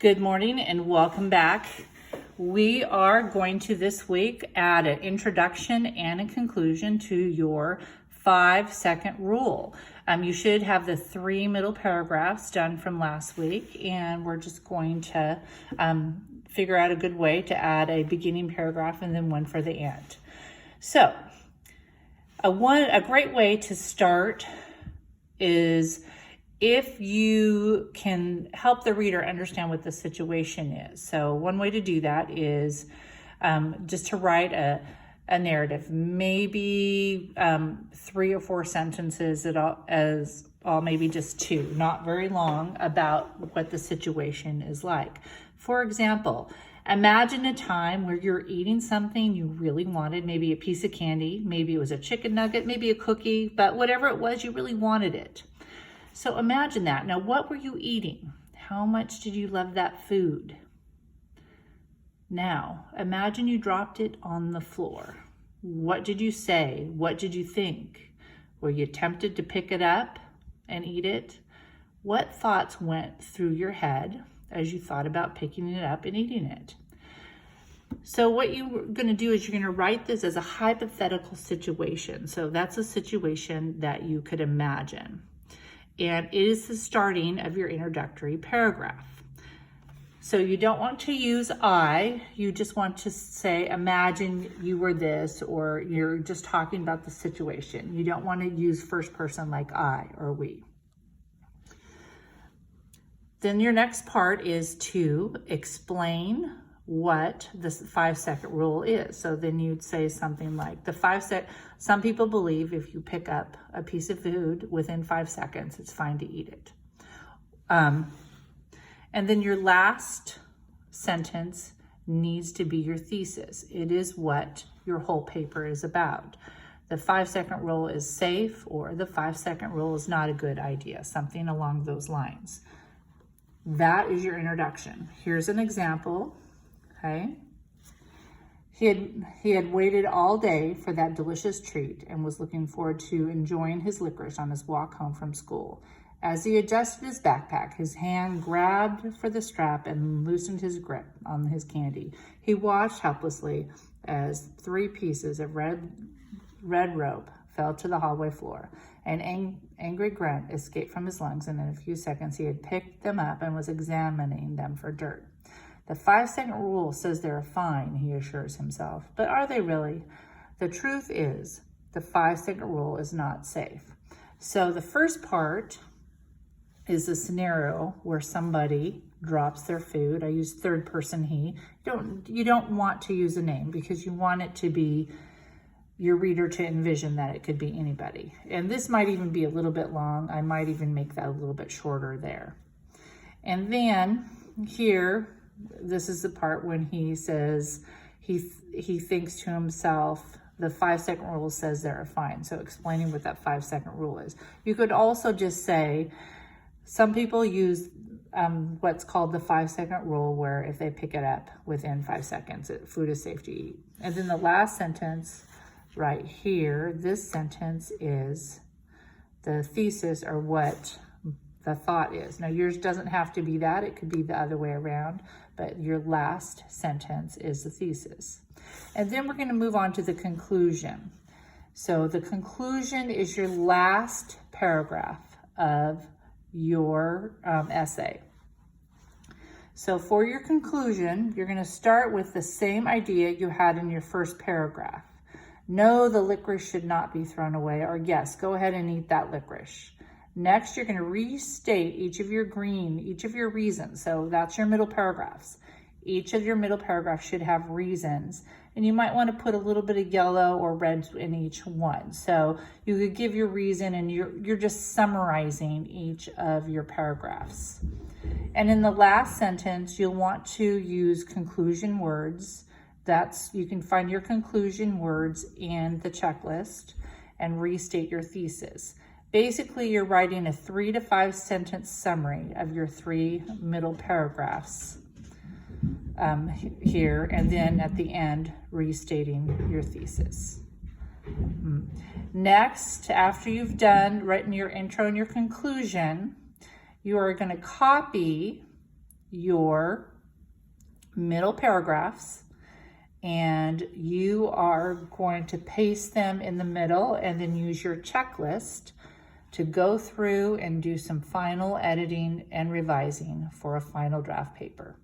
Good morning and welcome back. We are going to this week add an introduction and a conclusion to your 5-second rule. You should have the 3 middle paragraphs done from last week, and we're just going to figure out a good way to add a beginning paragraph and then one for the end. So a great way to start is if you can help the reader understand what the situation is. So one way to do that is just to write a narrative, maybe 3 or 4 sentences maybe just 2, not very long, about what the situation is like. For example, imagine a time where you're eating something you really wanted, maybe a piece of candy, maybe it was a chicken nugget, maybe a cookie, but whatever it was, you really wanted it. So imagine that. Now, what were you eating? How much did you love that food? Now, imagine you dropped it on the floor. What did you say? What did you think? Were you tempted to pick it up and eat it? What thoughts went through your head as you thought about picking it up and eating it? So what you're going to do is you're going to write this as a hypothetical situation. So that's a situation that you could imagine. And it is the starting of your introductory paragraph. So you don't want to use I, you just want to say, imagine you were this, or you're just talking about the situation. You don't want to use first person like I or we. Then your next part is to explain what the 5-second rule is. So then you'd say something like some people believe if you pick up a piece of food within 5 seconds, it's fine to eat it. And then your last sentence needs to be your thesis. It is what your whole paper is about. The 5-second rule is safe, or the 5-second rule is not a good idea, something along those lines. That is your introduction. Here's an example. Okay. He had waited all day for that delicious treat and was looking forward to enjoying his licorice on his walk home from school. As he adjusted his backpack, his hand grabbed for the strap and loosened his grip on his candy. He watched helplessly as 3 pieces of red rope fell to the hallway floor. An angry grunt escaped from his lungs, and in a few seconds he had picked them up and was examining them for dirt. The 5-second rule says they're fine, he assures himself. But are they really? The truth is, the 5-second rule is not safe. So the first part is a scenario where somebody drops their food. I use third person he. You don't want to use a name because you want it to be your reader to envision that it could be anybody. And this might even be a little bit long. I might even make that a little bit shorter there. And then here, this is the part when he says he thinks to himself, the 5-second rule says they're fine. So explaining what that 5-second rule is. You could also just say, some people use what's called the 5-second rule, where if they pick it up within 5 seconds, food is safe to eat. And then the last sentence right here, this sentence is the thesis, or what the thought is. Now yours doesn't have to be that, it could be the other way around, but your last sentence is the thesis. And then we're going to move on to the conclusion. So the conclusion is your last paragraph of your essay. So for your conclusion, you're going to start with the same idea you had in your first paragraph. No, the licorice should not be thrown away, or yes, go ahead and eat that licorice. Next, you're going to restate each of your reasons. So that's your middle paragraphs. Each of your middle paragraphs should have reasons. And you might want to put a little bit of yellow or red in each one. So you could give your reason, and you're just summarizing each of your paragraphs. And in the last sentence, you'll want to use conclusion words. You can find your conclusion words in the checklist and restate your thesis. Basically, you're writing a 3 to 5 sentence summary of your 3 middle paragraphs here, and then at the end, restating your thesis. Next, after you've written your intro and your conclusion, you are going to copy your middle paragraphs, and you are going to paste them in the middle and then use your checklist to go through and do some final editing and revising for a final draft paper.